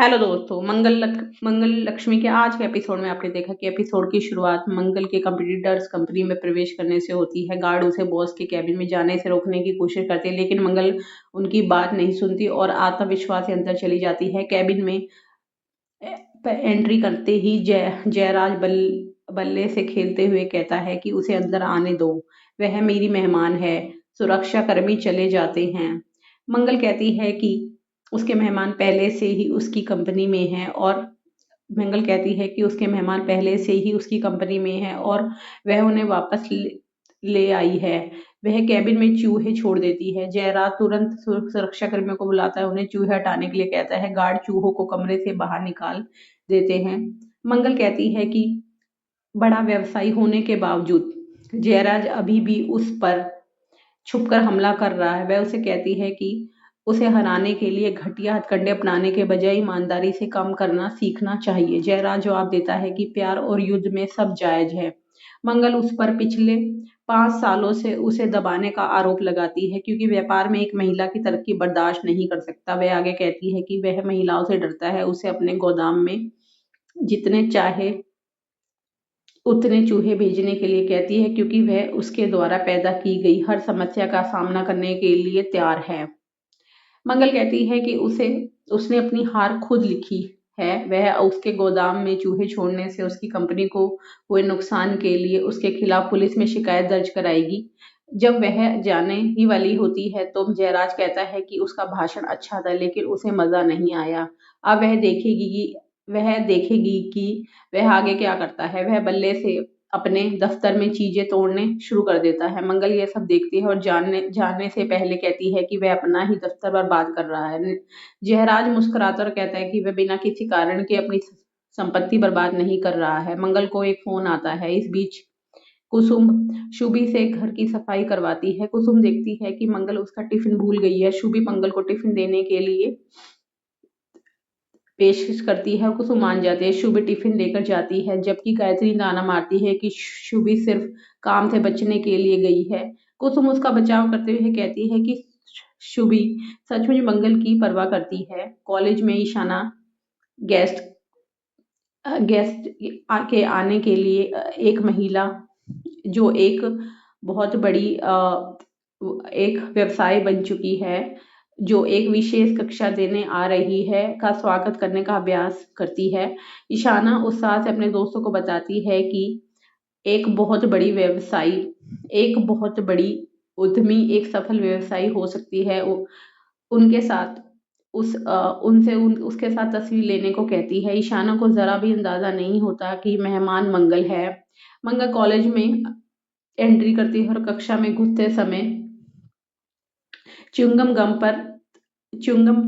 Hello दोस्तों, मंगल लक्ष्मी के आज के एपिसोड में आपने देखा कि एपिसोड की शुरुआत मंगल के कंपटीटर्स कंपनी में प्रवेश करने से होती है। गार्ड उसे बॉस के कैबिन में जाने से रोकने की कोशिश करते हैं, लेकिन मंगल उनकी बात नहीं सुनती और आत्मविश्वास से अंदर चली जाती है। कैबिन में एंट्री करते ही जयराज बल्ले से खेलते हुए कहता है कि उसे अंदर आने दो, वह मेरी मेहमान है। सुरक्षा कर्मी चले जाते हैं। मंगल कहती है कि उसके मेहमान पहले से ही उसकी कंपनी में हैं और मंगल कहती है कि उसके मेहमान पहले से ही उसकी कंपनी में हैं और वह उन्हें वापस ले आई है। वह कैबिन में चूहे छोड़ देती है। जयराज तुरंत सुरक्षा कर्मियों को बुलाता है, उन्हें चूहे हटाने के लिए कहता है। गार्ड चूहों को कमरे से बाहर निकाल देते हैं। मंगल कहती है कि बड़ा व्यवसायी होने के बावजूद जयराज अभी भी उस पर छुपकर हमला कर रहा है। वह उसे कहती है कि उसे हराने के लिए घटिया हथकंडे अपनाने के बजाय ईमानदारी से काम करना सीखना चाहिए। जयराज जवाब देता है कि प्यार और युद्ध में सब जायज है। मंगल उस पर पिछले 5 सालों से उसे दबाने का आरोप लगाती है, क्योंकि व्यापार में एक महिला की तरक्की बर्दाश्त नहीं कर सकता। वह आगे कहती है कि वह महिलाओं से डरता है, उसे अपने गोदाम में जितने चाहे उतने चूहे भेजने के लिए कहती है, क्योंकि वह उसके द्वारा पैदा की गई हर समस्या का सामना करने के लिए तैयार है। मंगल कहती है कि उसने अपनी हार खुद लिखी है। वह उसके गोदाम में चूहे छोड़ने से उसकी कंपनी को हुए नुकसान के लिए उसके खिलाफ पुलिस में शिकायत दर्ज कराएगी। जब वह जाने ही वाली होती है तो जयराज कहता है कि उसका भाषण अच्छा था, लेकिन उसे मजा नहीं आया। अब वह देखेगी कि वह आगे क्या करता है। वह बल्ले से अपने दफ्तर में चीजें तोड़ने शुरू कर देता है। मंगल ये सब देखती है और जानने से पहले कहती है कि वह अपना ही दफ्तर बर्बाद कर रहा है। जयराज मुस्कुराता और कहता है कि वह बिना किसी कारण के अपनी संपत्ति बर्बाद नहीं कर रहा है। मंगल को एक फोन आता है। इस बीच कुसुम शुभी से घर की सफाई करवाती है। कुसुम देखती है कि मंगल उसका टिफिन भूल गई है। शुभी मंगल को टिफिन देने के लिए पेशकश करती है और कुसुम मान जाती है। शुभी टिफिन लेकर जाती है, जबकि गायत्री ताना मारती है कि शुभी सिर्फ काम से बचने के लिए गई है। कुसुम उसका बचाव करते हुए कहती है कि शुभी सचमुच मंगल की परवाह करती है। कॉलेज में ईशाना गेस्ट गेस्ट के आने के लिए एक महिला जो एक बहुत बड़ी एक व्यवसाय बन चुकी है, जो एक विशेष कक्षा देने आ रही है, का स्वागत करने का अभ्यास करती है। ईशाना उत्साह से अपने दोस्तों को बताती है कि एक बहुत बड़ी व्यवसायी, एक बहुत बड़ी उद्यमी, एक सफल व्यवसायी हो सकती है। उनके साथ उसके साथ तस्वीर लेने को कहती है। ईशाना को जरा भी अंदाजा नहीं होता कि मेहमान मंगल है। मंगल कॉलेज में एंट्री करती है और कक्षा में घुसते समय च्युइंगम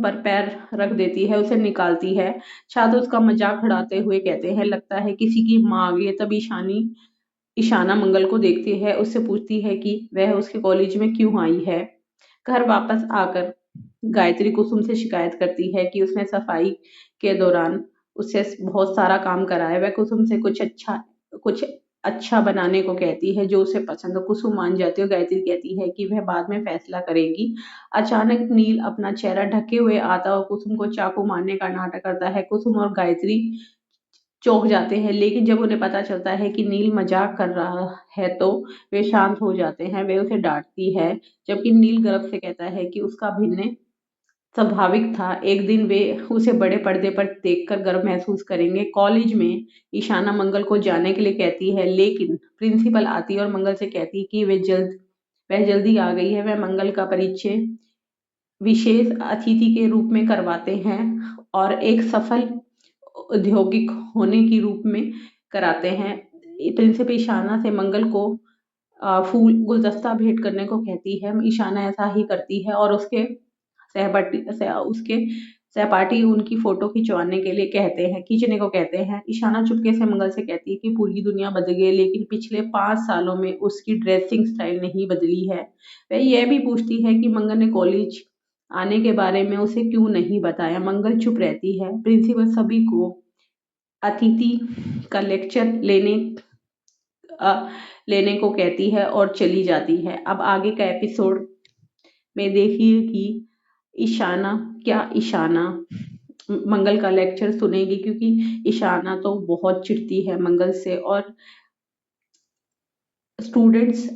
पर पैर रख देती है, उसे निकालती है। छात्र उसका मजाक उड़ाते हुए कहते हैं, लगता है किसी की माँ आ गई है। तब ईशाना मंगल को देखती है, उससे पूछती है कि वह उसके कॉलेज में क्यों आई है। घर वापस आकर गायत्री कुसुम से शिकायत करती है कि उसने सफाई के दौरान उससे बहुत सारा काम कराया। वह कुसुम से कुछ अच्छा बनाने को कहती है जो उसे पसंद हो। कुसुम मान जाती है और गायत्री कहती है कि वह बाद में फैसला करेगी। अचानक नील अपना चेहरा ढके हुए आता और कुसुम को चाकू मारने का नाटक करता है। कुसुम और गायत्री चौंक जाते हैं, लेकिन जब उन्हें पता चलता है कि नील मजाक कर रहा है तो वे शांत हो जाते हैं। वे उसे डांटती है, जबकि नील गर्व से कहता है कि उसका अभिनय स्वाभाविक था। एक दिन वे उसे बड़े पर्दे पर देखकर गर्व महसूस करेंगे। कॉलेज में ईशाना मंगल को जाने के लिए कहती है, लेकिन प्रिंसिपल आती है और मंगल से कहती है कि वह जल्दी आ गई है। वह मंगल का परिचय विशेष अतिथि के रूप में करवाते हैं और एक सफल औद्योगिक होने की रूप में कराते हैं। प्रिंसिपल ईशाना से मंगल को फूल गुलदस्ता भेंट करने को कहती है। ईशाना ऐसा ही करती है और उसके सहपाठी उनकी फोटो खींचने को कहते हैं। ईशाना चुपके से मंगल से कहती है कि पूरी दुनिया बदल गई, लेकिन पिछले 5 सालों में उसकी ड्रेसिंग स्टाइल नहीं बदली है। वह यह भी पूछती है कि मंगल ने कॉलेज आने के बारे में उसे क्यों नहीं बताया। मंगल चुप रहती है। प्रिंसिपल सभी को अतिथि का लेक्चर लेने को कहती है और चली जाती है। अब आगे का एपिसोड में देखिए कि ईशाना मंगल का लेक्चर सुनेगी, क्योंकि ईशाना तो बहुत चिढ़ती है मंगल से। और स्टूडेंट्स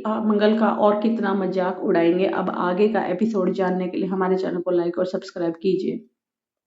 मंगल का और कितना मजाक उड़ाएंगे। अब आगे का एपिसोड जानने के लिए हमारे चैनल को लाइक और सब्सक्राइब कीजिए।